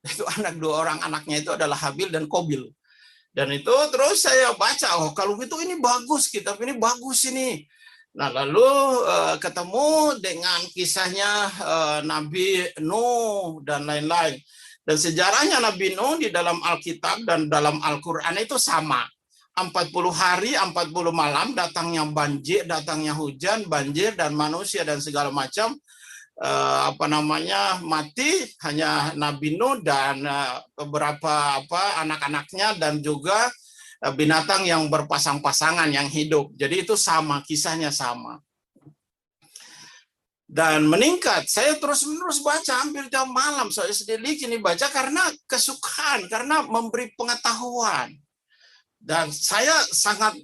Itu dua orang anaknya itu adalah Habil dan Kobil. Dan itu terus saya baca, oh kalau gitu ini bagus, kitab ini bagus ini. Nah lalu ketemu dengan kisahnya Nabi Nuh dan lain-lain. Dan sejarahnya Nabi Nuh di dalam Alkitab dan dalam Al-Quran itu sama. 40 hari, 40 malam, datangnya banjir, datangnya hujan, banjir, dan manusia dan segala macam mati, hanya Nabi Nuh dan beberapa anak-anaknya dan juga binatang yang berpasang-pasangan yang hidup. Jadi itu sama, kisahnya sama. Dan meningkat, saya terus-menerus baca hampir tiap malam, saya sedikit ini baca karena kesukaan, karena memberi pengetahuan. Dan saya sangat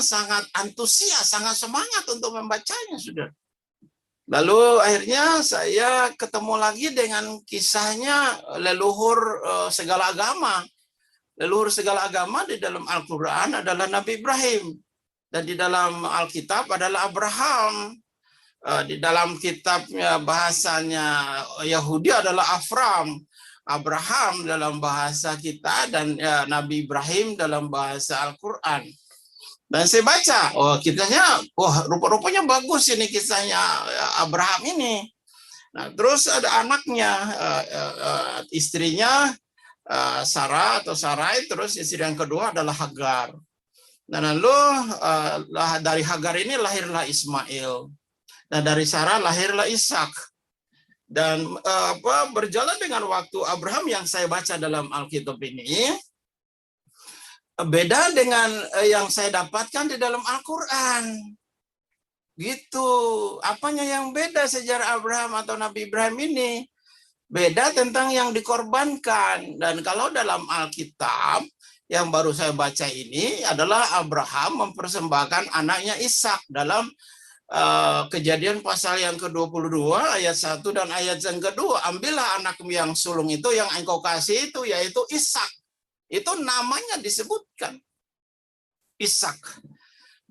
sangat antusias, sangat semangat untuk membacanya, sudah. Lalu akhirnya saya ketemu lagi dengan kisahnya leluhur segala agama. Leluhur segala agama di dalam Al-Quran adalah Nabi Ibrahim. Dan di dalam Alkitab adalah Abraham. Di dalam kitabnya bahasanya Yahudi adalah Afram. Abraham dalam bahasa kita dan Nabi Ibrahim dalam bahasa Al-Quran. Dan saya baca, oh kisahnya, rupa-rupanya bagus ini kisahnya Abraham ini. Nah, terus ada anaknya, istrinya Sarah atau Sarai, terus istri yang kedua adalah Hagar. Nah, lalu dari Hagar ini lahirlah Ismail. Nah, dari Sarah lahirlah Ishak. Dan berjalan dengan waktu Abraham yang saya baca dalam Alkitab ini, beda dengan yang saya dapatkan di dalam Al-Quran. Gitu. Apanya yang beda sejarah Abraham atau Nabi Ibrahim ini? Beda tentang yang dikorbankan. Dan kalau dalam Alkitab, yang baru saya baca ini adalah Abraham mempersembahkan anaknya Ishak dalam Kejadian pasal yang ke-22 ayat 1 dan ayat yang kedua. Ambillah anakmu yang sulung itu yang engkau kasih itu, yaitu Ishak. Itu namanya disebutkan Ishak.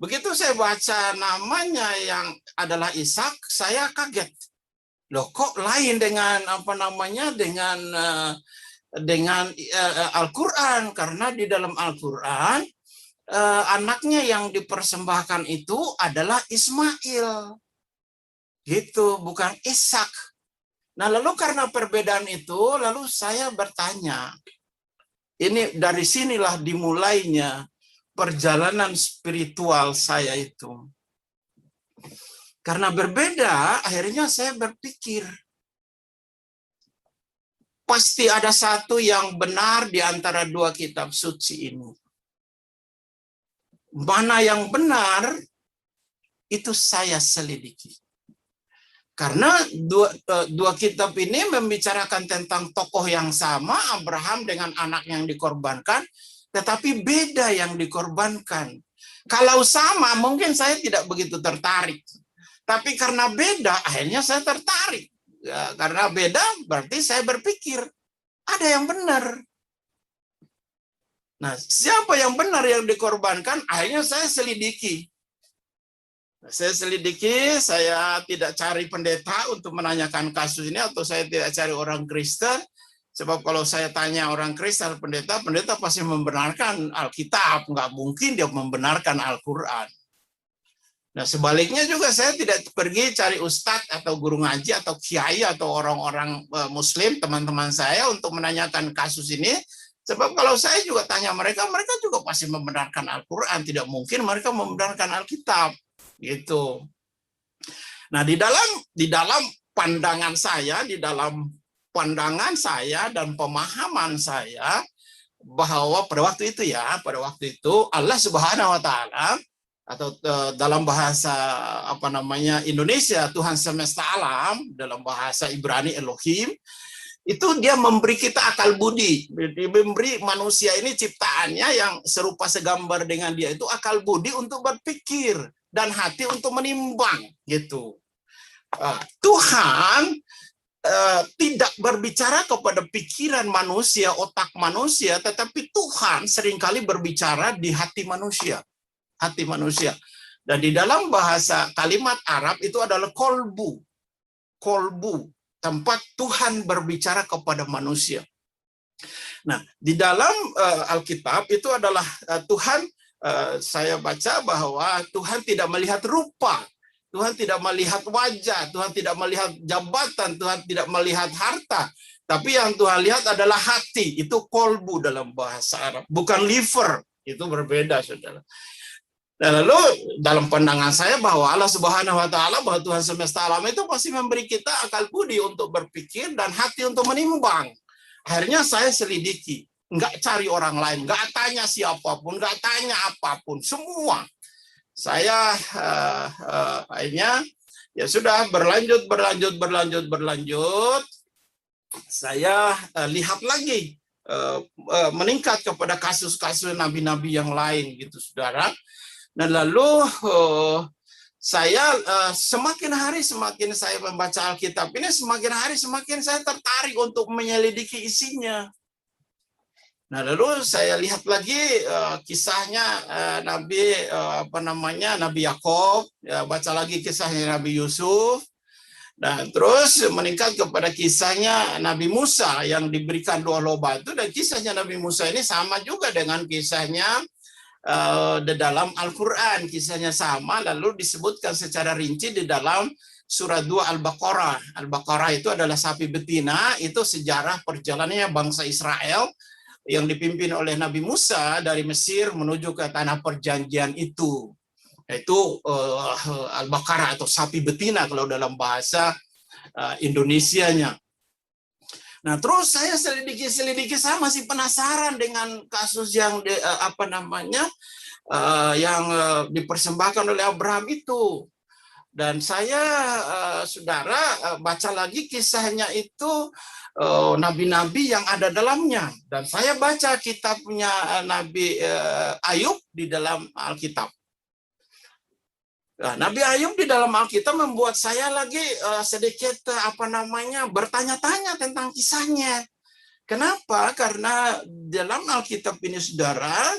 Begitu saya baca namanya yang adalah Ishak, saya kaget. Loh, kok lain dengan dengan Al-Quran? Karena di dalam Al-Quran anaknya yang dipersembahkan itu adalah Ismail. Gitu, bukan Ishak. Nah, lalu karena perbedaan itu, lalu saya bertanya, ini dari sinilah dimulainya perjalanan spiritual saya itu. Karena berbeda, akhirnya saya berpikir, pasti ada satu yang benar di antara dua kitab suci ini. Mana yang benar, itu saya selidiki. Karena dua kitab ini membicarakan tentang tokoh yang sama, Abraham dengan anak yang dikorbankan, tetapi beda yang dikorbankan. Kalau sama, mungkin saya tidak begitu tertarik. Tapi karena beda, akhirnya saya tertarik. Ya, karena beda, berarti saya berpikir, ada yang benar. Nah, siapa yang benar yang dikorbankan? Akhirnya saya selidiki. Saya tidak cari pendeta untuk menanyakan kasus ini, atau saya tidak cari orang Kristen. Sebab kalau saya tanya orang Kristen, pendeta pasti membenarkan Alkitab. Nggak mungkin dia membenarkan Al-Quran. Nah, sebaliknya juga saya tidak pergi cari ustadz atau guru ngaji atau kiai atau orang-orang muslim, teman-teman saya untuk menanyakan kasus ini. Sebab kalau saya juga tanya mereka juga pasti membenarkan Al-Quran. Tidak mungkin mereka membenarkan Alkitab. Gitu. Nah, di dalam pandangan saya, dan pemahaman saya, bahwa pada waktu itu Allah Subhanahu wa taala, atau dalam bahasa Indonesia Tuhan semesta alam, dalam bahasa Ibrani Elohim, itu dia memberi kita akal budi, memberi manusia ini ciptaannya yang serupa segambar dengan dia itu akal budi untuk berpikir dan hati untuk menimbang, gitu. Tuhan tidak berbicara kepada pikiran manusia, otak manusia, tetapi Tuhan seringkali berbicara di hati manusia. Dan di dalam bahasa kalimat Arab itu adalah kolbu. tempat Tuhan berbicara kepada manusia. Nah, di dalam Alkitab itu adalah Tuhan, saya baca bahwa Tuhan tidak melihat rupa, Tuhan tidak melihat wajah, Tuhan tidak melihat jabatan, Tuhan tidak melihat harta. Tapi yang Tuhan lihat adalah hati, itu kolbu dalam bahasa Arab, bukan liver, itu berbeda, saudara. Dan lalu dalam pandangan saya bahwa Allah Subhanahu wa taala, bahwa Tuhan semesta alam itu pasti memberi kita akal budi untuk berpikir dan hati untuk menimbang. Akhirnya saya selidiki, nggak cari orang lain, nggak tanya siapapun, nggak tanya apapun, semua. Saya akhirnya ya sudah berlanjut. Saya lihat lagi, meningkat kepada kasus-kasus nabi-nabi yang lain gitu, saudara. Dan lalu saya semakin hari semakin saya membaca Alkitab ini, semakin hari semakin saya tertarik untuk menyelidiki isinya. Nah, lalu saya lihat lagi kisahnya Nabi Yakub, ya, baca lagi kisahnya Nabi Yusuf, dan terus meningkat kepada kisahnya Nabi Musa yang diberikan 2 lobah itu. Dan kisahnya Nabi Musa ini sama juga dengan kisahnya di dalam Al-Quran, kisahnya sama, lalu disebutkan secara rinci di dalam surah 2 Al-Baqarah. Al-Baqarah itu adalah sapi betina, itu sejarah perjalanannya bangsa Israel yang dipimpin oleh Nabi Musa dari Mesir menuju ke tanah perjanjian itu. Itu Al-Baqarah atau sapi betina kalau dalam bahasa Indonesianya. Nah, terus saya selidiki, saya masih penasaran dengan kasus yang yang dipersembahkan oleh Abraham itu. Dan saya, saudara, baca lagi kisahnya itu, nabi-nabi yang ada dalamnya. Dan saya baca kitabnya Nabi Ayub di dalam Alkitab. Nah, Nabi Ayub di dalam Alkitab membuat saya lagi sedikit bertanya-tanya tentang kisahnya. Kenapa? Karena dalam Alkitab ini, saudara,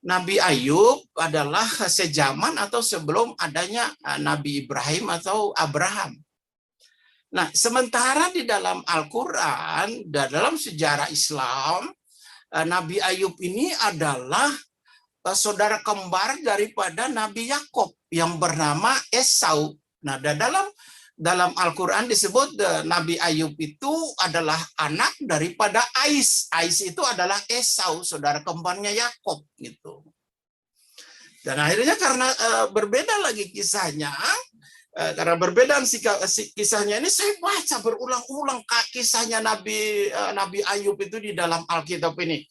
Nabi Ayub adalah sejaman atau sebelum adanya Nabi Ibrahim atau Abraham. Nah, sementara di dalam Al-Quran, dalam sejarah Islam, Nabi Ayub ini adalah saudara kembar daripada Nabi Yakub yang bernama Esau. Nah, dalam Al-Quran disebut Nabi Ayub itu adalah anak daripada Ais. Ais itu adalah Esau, saudara kembarnya Yakub gitu. Dan akhirnya karena berbeda lagi kisahnya, karena berbeda kisahnya ini, saya baca berulang-ulang kisahnya Nabi Ayub itu di dalam Alkitab ini.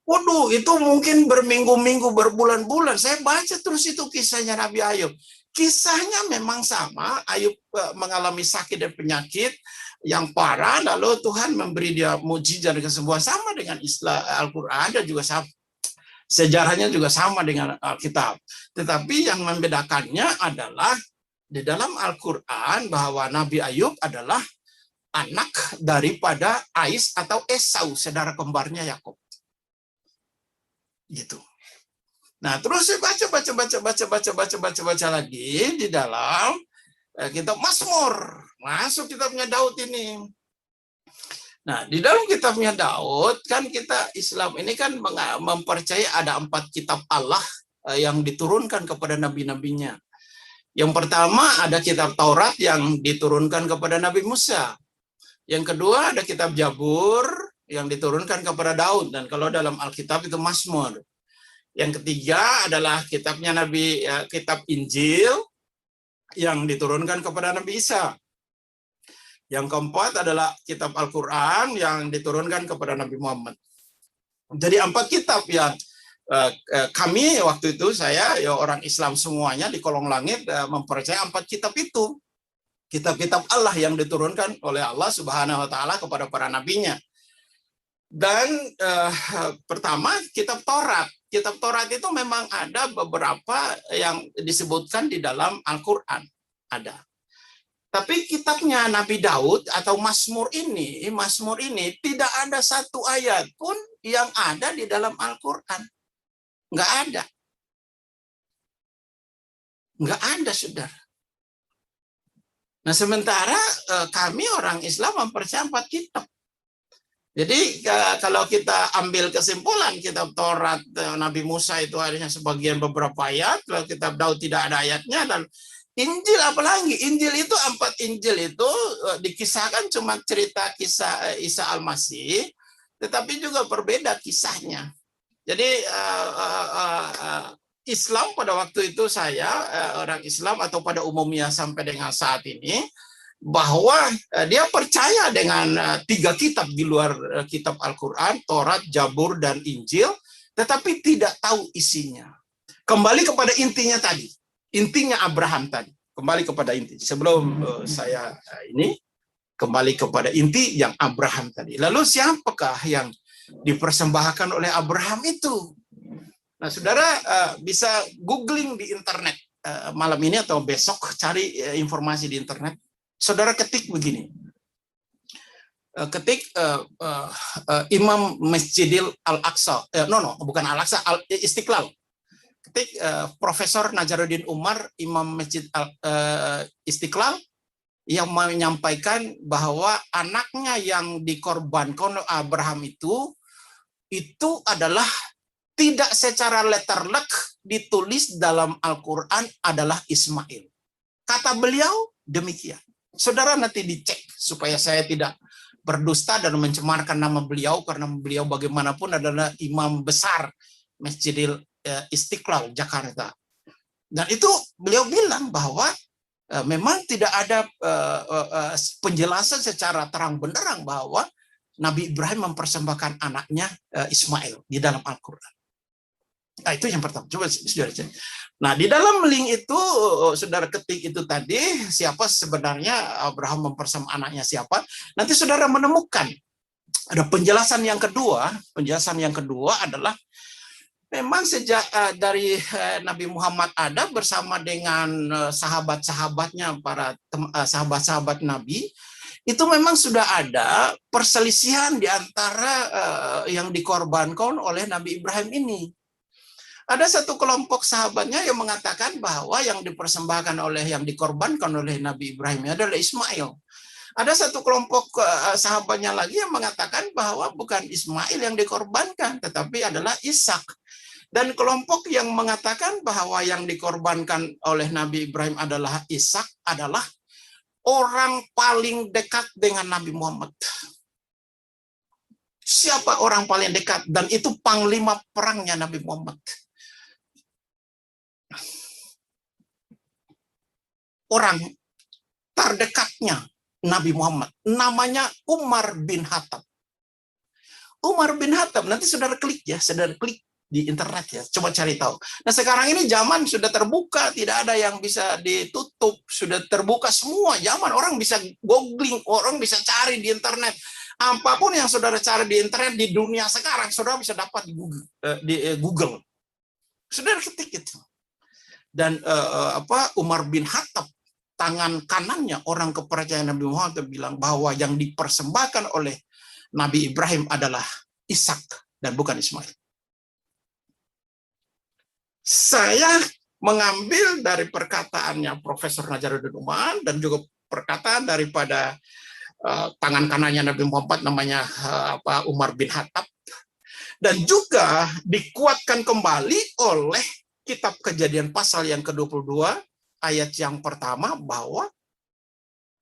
Waduh, itu mungkin berminggu-minggu, berbulan-bulan. Saya baca terus itu kisahnya Nabi Ayub. Kisahnya memang sama, Ayub mengalami sakit dan penyakit yang parah, lalu Tuhan memberi dia mujizat dan kesembuhan, sama dengan Al-Quran, dan juga sejarahnya juga sama dengan Alkitab. Tetapi yang membedakannya adalah di dalam Al-Quran bahwa Nabi Ayub adalah anak daripada Ais atau Esau, saudara kembarnya Yakub. Gitu. Nah, terus saya baca lagi di dalam kitab Mazmur. Masuk kitabnya Daud ini. Nah, di dalam kitabnya Daud, kan kita Islam ini kan mempercayai ada 4 kitab Allah yang diturunkan kepada nabi-nabinya. Yang pertama ada kitab Taurat yang diturunkan kepada Nabi Musa. Yang kedua ada kitab Jabur yang diturunkan kepada Daud, dan kalau dalam Alkitab itu Mazmur. Yang ketiga adalah kitab Injil yang diturunkan kepada Nabi Isa. Yang keempat adalah kitab Al-Quran yang diturunkan kepada Nabi Muhammad. Jadi 4 kitab yang kami waktu itu, saya orang Islam semuanya di kolong langit mempercayai 4 kitab itu. Kitab-kitab Allah yang diturunkan oleh Allah Subhanahu wa taala kepada para nabinya. Dan pertama kitab Taurat. Kitab Taurat itu memang ada beberapa yang disebutkan di dalam Al-Quran. Ada. Tapi kitabnya Nabi Daud atau Mazmur ini tidak ada 1 ayat pun yang ada di dalam Al-Quran. Nggak ada. Nggak ada, saudara. Nah, sementara kami orang Islam mempercayai 4 kitab. Jadi kalau kita ambil kesimpulan kitab Taurat Nabi Musa itu hanya sebagian beberapa ayat, kalau kitab Daud tidak ada ayatnya, dan Injil apalagi, Injil itu 4 Injil itu dikisahkan cuma cerita kisah Isa Al-Masih, tetapi juga berbeda kisahnya. Jadi Islam pada waktu itu saya orang Islam atau pada umumnya sampai dengan saat ini, bahwa dia percaya dengan 3 kitab di luar kitab Al-Quran, Taurat, Jabur, dan Injil, tetapi tidak tahu isinya. Kembali kepada intinya tadi, intinya Abraham tadi. Kembali kepada inti. Sebelum saya ini, kembali kepada inti yang Abraham tadi. Lalu siapakah yang dipersembahkan oleh Abraham itu? Nah, saudara bisa googling di internet malam ini atau besok, cari informasi di internet. Saudara ketik begini, ketik Imam Masjidil Al-Aqsa, bukan Al-Aqsa, Istiqlal. Ketik Profesor Najaruddin Umar, Imam Masjid Istiqlal, yang menyampaikan bahwa anaknya yang dikorbankan Abraham itu adalah tidak secara letterlek ditulis dalam Al-Quran adalah Ismail. Kata beliau demikian. Saudara nanti dicek supaya saya tidak berdusta dan mencemarkan nama beliau, karena beliau bagaimanapun adalah imam besar Masjidil Istiqlal Jakarta. Dan itu beliau bilang bahwa memang tidak ada penjelasan secara terang benderang bahwa Nabi Ibrahim mempersembahkan anaknya Ismail di dalam Al-Quran. Nah, itu yang pertama. Coba saudara cek. Nah, di dalam link itu saudara ketik itu tadi, siapa sebenarnya Abraham mempersembahkan anaknya siapa. Nanti saudara menemukan ada penjelasan yang kedua. Penjelasan yang kedua adalah memang sejak dari Nabi Muhammad ada bersama dengan sahabat-sahabatnya, para sahabat-sahabat Nabi, itu memang sudah ada perselisihan di antara yang dikorbankan oleh Nabi Ibrahim ini. Ada satu kelompok sahabatnya yang mengatakan bahwa yang dipersembahkan oleh, yang dikorbankan oleh Nabi Ibrahim adalah Ismail. Ada satu kelompok sahabatnya lagi yang mengatakan bahwa bukan Ismail yang dikorbankan, tetapi adalah Ishak. Dan kelompok yang mengatakan bahwa yang dikorbankan oleh Nabi Ibrahim adalah Ishak adalah orang paling dekat dengan Nabi Muhammad. Siapa orang paling dekat? Dan itu panglima perangnya Nabi Muhammad. Orang terdekatnya Nabi Muhammad, namanya Umar bin Khattab. Umar bin Khattab, nanti saudara klik ya, saudara klik di internet ya, coba cari tahu. Nah, sekarang ini zaman sudah terbuka, tidak ada yang bisa ditutup, sudah terbuka semua zaman, orang bisa googling, orang bisa cari di internet. Apapun yang saudara cari di internet di dunia sekarang, saudara bisa dapat di Google. Saudara ketik itu. Dan Umar bin Khattab, tangan kanannya orang kepercayaan Nabi Muhammad, bilang bahwa yang dipersembahkan oleh Nabi Ibrahim adalah Ishak dan bukan Ismail. Saya mengambil dari perkataannya Profesor Najaruddin Umar dan juga perkataan daripada tangan kanannya Nabi Muhammad, namanya Umar bin Khattab, dan juga dikuatkan kembali oleh kitab Kejadian pasal yang ke-22 ayat yang pertama, bahwa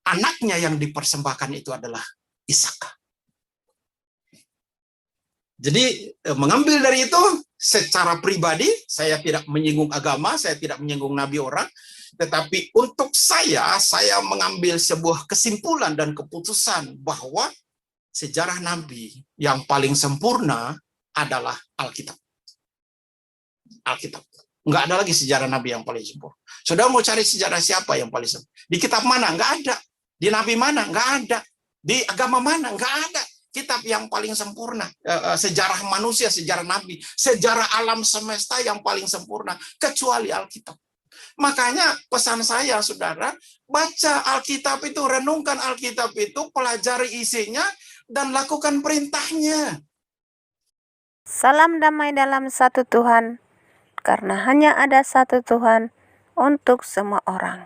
anaknya yang dipersembahkan itu adalah Ishak. Jadi mengambil dari itu, secara pribadi saya tidak menyinggung agama, saya tidak menyinggung nabi orang, tetapi untuk saya mengambil sebuah kesimpulan dan keputusan bahwa sejarah nabi yang paling sempurna adalah Alkitab. Alkitab. Nggak ada lagi sejarah nabi yang paling sempurna. Saudara mau cari sejarah siapa yang paling sempurna? Di kitab mana? Nggak ada. Di nabi mana? Nggak ada. Di agama mana? Nggak ada kitab yang paling sempurna. Sejarah manusia, sejarah nabi, sejarah alam semesta yang paling sempurna, kecuali Alkitab. Makanya pesan saya, saudara, baca Alkitab itu, renungkan Alkitab itu, pelajari isinya, dan lakukan perintahnya. Salam damai dalam satu Tuhan, karena hanya ada satu Tuhan untuk semua orang.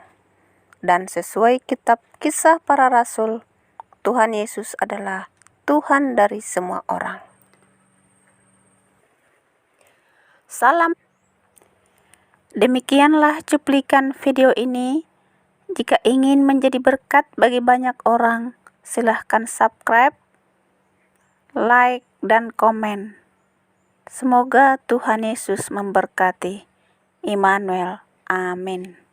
dan sesuai kitab Kisah Para Rasul, Tuhan Yesus adalah Tuhan dari semua orang. Salam. Demikianlah cuplikan video ini. Jika ingin menjadi berkat bagi banyak orang, silahkan subscribe, like, dan komen. Semoga Tuhan Yesus memberkati. Immanuel. Amin.